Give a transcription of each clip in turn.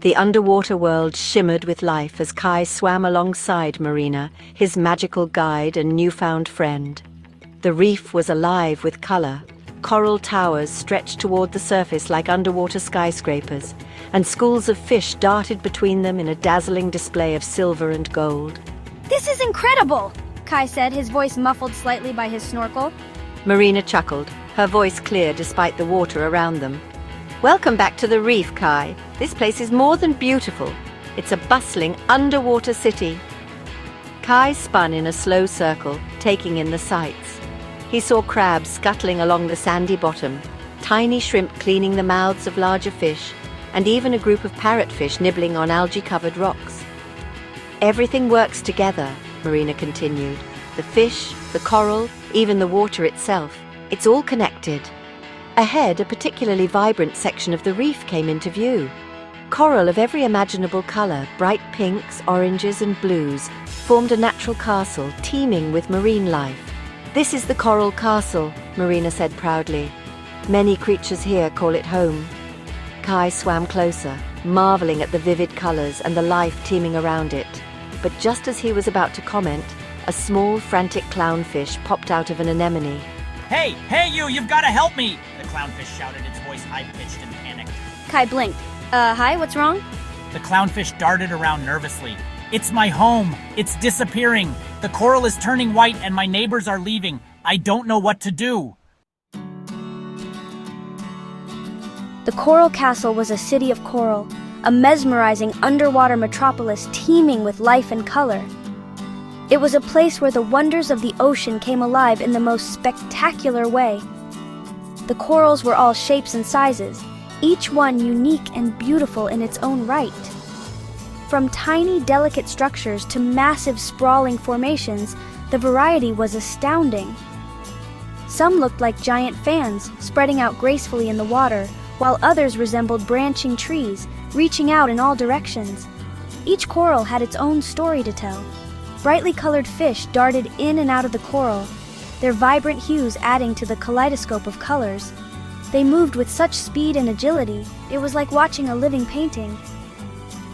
The underwater world shimmered with life as Kai swam alongside Marina, his magical guide and newfound friend. The reef was alive with color. Coral towers stretched toward the surface like underwater skyscrapers, and schools of fish darted between them in a dazzling display of silver and gold. "This is incredible!" Kai said, his voice muffled slightly by his snorkel. Marina chuckled, her voice clear despite the water around them. "Welcome back to the reef, Kai. This place is more than beautiful. It's a bustling underwater city." Kai spun in a slow circle, taking in the sights. He saw crabs scuttling along the sandy bottom, tiny shrimp cleaning the mouths of larger fish, and even a group of parrotfish nibbling on algae-covered rocks. "Everything works together," Marina continued. "The fish, the coral, even the water itself. It's all connected." Ahead, a particularly vibrant section of the reef came into view. Coral of every imaginable color, bright pinks, oranges, and blues, formed a natural castle teeming with marine life. "This is the Coral Castle," Marina said proudly. "Many creatures here call it home." Kai swam closer, marveling at the vivid colors and the life teeming around it. But just as he was about to comment, a small, frantic clownfish popped out of an anemone. Hey, you've got to help me! The clownfish shouted, its voice high-pitched and panicked. Kai blinked. Hi, what's wrong?" The clownfish darted around nervously. "It's my home! It's disappearing! The coral is turning white and my neighbors are leaving. I don't know what to do!" The Coral Castle was a city of coral, a mesmerizing underwater metropolis teeming with life and color. It was a place where the wonders of the ocean came alive in the most spectacular way. The corals were all shapes and sizes, each one unique and beautiful in its own right. From tiny, delicate structures to massive, sprawling formations, the variety was astounding. Some looked like giant fans, spreading out gracefully in the water, while others resembled branching trees, reaching out in all directions. Each coral had its own story to tell. Brightly colored fish darted in and out of the coral, their vibrant hues adding to the kaleidoscope of colors. They moved with such speed and agility, it was like watching a living painting.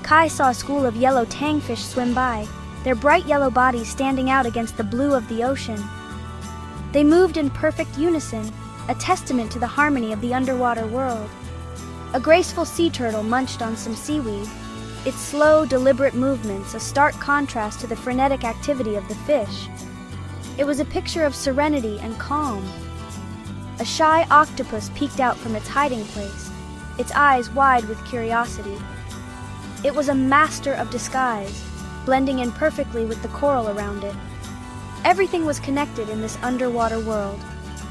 Kai saw a school of yellow tangfish swim by, their bright yellow bodies standing out against the blue of the ocean. They moved in perfect unison, a testament to the harmony of the underwater world. A graceful sea turtle munched on some seaweed, its slow, deliberate movements a stark contrast to the frenetic activity of the fish. It was a picture of serenity and calm. A shy octopus peeked out from its hiding place, its eyes wide with curiosity. It was a master of disguise, blending in perfectly with the coral around it. Everything was connected in this underwater world,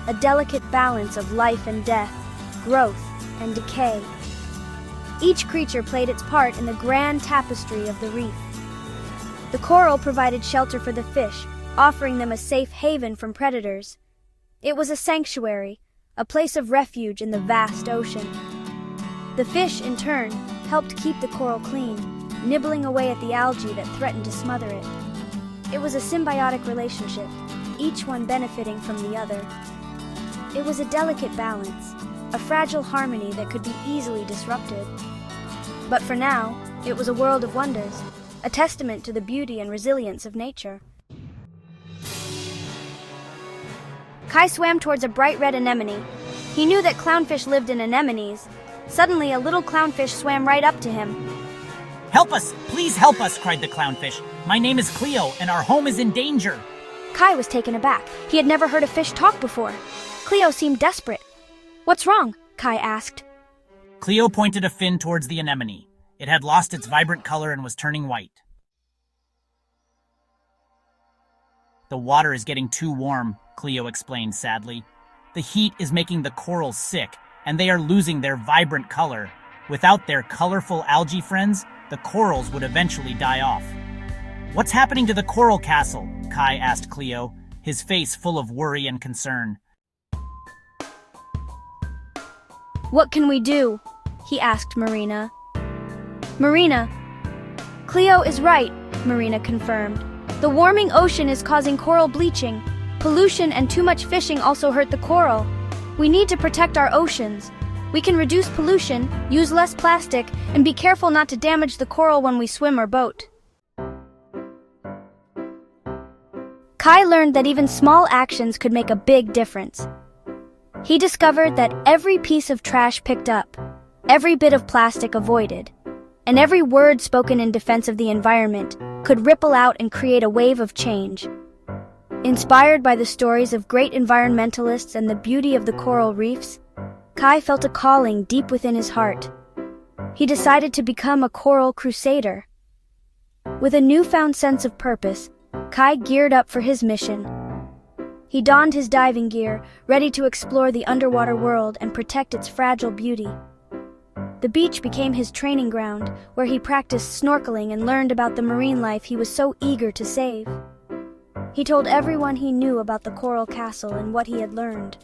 a delicate balance of life and death, growth and decay. Each creature played its part in the grand tapestry of the reef. The coral provided shelter for the fish, offering them a safe haven from predators. It was a sanctuary, a place of refuge in the vast ocean. The fish, in turn, helped keep the coral clean, nibbling away at the algae that threatened to smother it. It was a symbiotic relationship, each one benefiting from the other. It was a delicate balance, a fragile harmony that could be easily disrupted. But for now, it was a world of wonders, a testament to the beauty and resilience of nature. Kai swam towards a bright red anemone. He knew that clownfish lived in anemones. Suddenly, a little clownfish swam right up to him. "Help us! Please help us!" cried the clownfish. "My name is Cleo, and our home is in danger!" Kai was taken aback. He had never heard a fish talk before. Cleo seemed desperate. "What's wrong?" Kai asked. Cleo pointed a fin towards the anemone. It had lost its vibrant color and was turning white. "The water is getting too warm," Cleo explained sadly. "The heat is making the corals sick, and they are losing their vibrant color. Without their colorful algae friends, the corals would eventually die off." "What's happening to the coral castle?" Kai asked Cleo, his face full of worry and concern. "What can we do?" he asked Marina. "Marina, Cleo is right," Marina confirmed. "The warming ocean is causing coral bleaching. Pollution and too much fishing also hurt the coral. We need to protect our oceans. We can reduce pollution, use less plastic, and be careful not to damage the coral when we swim or boat. Kai learned that even small actions could make a big difference. He discovered that every piece of trash picked up, every bit of plastic avoided, and every word spoken in defense of the environment could ripple out and create a wave of change. Inspired by the stories of great environmentalists and the beauty of the coral reefs, Kai felt a calling deep within his heart. He decided to become a coral crusader. With a newfound sense of purpose, Kai geared up for his mission. He donned his diving gear, ready to explore the underwater world and protect its fragile beauty. The beach became his training ground, where he practiced snorkeling and learned about the marine life he was so eager to save. He told everyone he knew about the coral castle and what he had learned.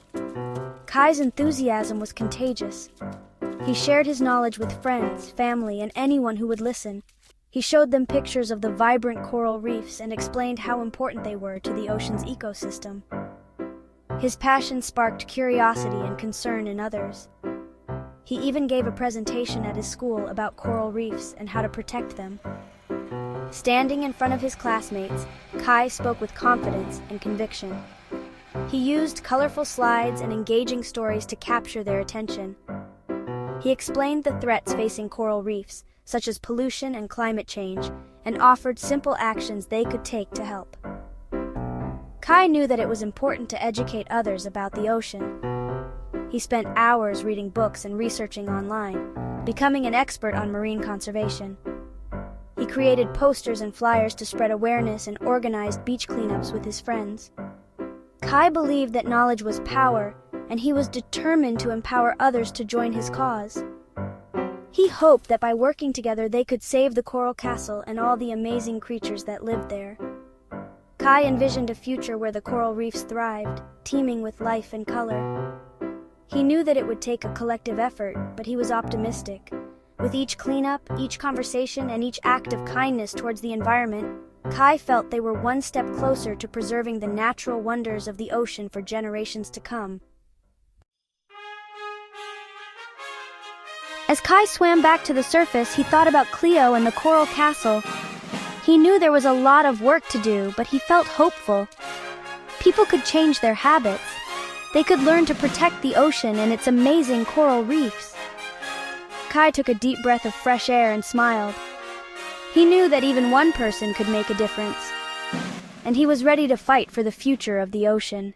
Kai's enthusiasm was contagious. He shared his knowledge with friends, family, and anyone who would listen. He showed them pictures of the vibrant coral reefs and explained how important they were to the ocean's ecosystem. His passion sparked curiosity and concern in others. He even gave a presentation at his school about coral reefs and how to protect them. Standing in front of his classmates, Kai spoke with confidence and conviction. He used colorful slides and engaging stories to capture their attention. He explained the threats facing coral reefs, such as pollution and climate change, and offered simple actions they could take to help. Kai knew that it was important to educate others about the ocean. He spent hours reading books and researching online, becoming an expert on marine conservation. He created posters and flyers to spread awareness and organized beach cleanups with his friends. Kai believed that knowledge was power, and he was determined to empower others to join his cause. He hoped that by working together they could save the coral castle and all the amazing creatures that lived there. Kai envisioned a future where the coral reefs thrived, teeming with life and color. He knew that it would take a collective effort, but he was optimistic. With each cleanup, each conversation, and each act of kindness towards the environment, Kai felt they were one step closer to preserving the natural wonders of the ocean for generations to come. As Kai swam back to the surface, he thought about Cleo and the coral castle. He knew there was a lot of work to do, but he felt hopeful. People could change their habits. They could learn to protect the ocean and its amazing coral reefs. Kai took a deep breath of fresh air and smiled. He knew that even one person could make a difference, and he was ready to fight for the future of the ocean.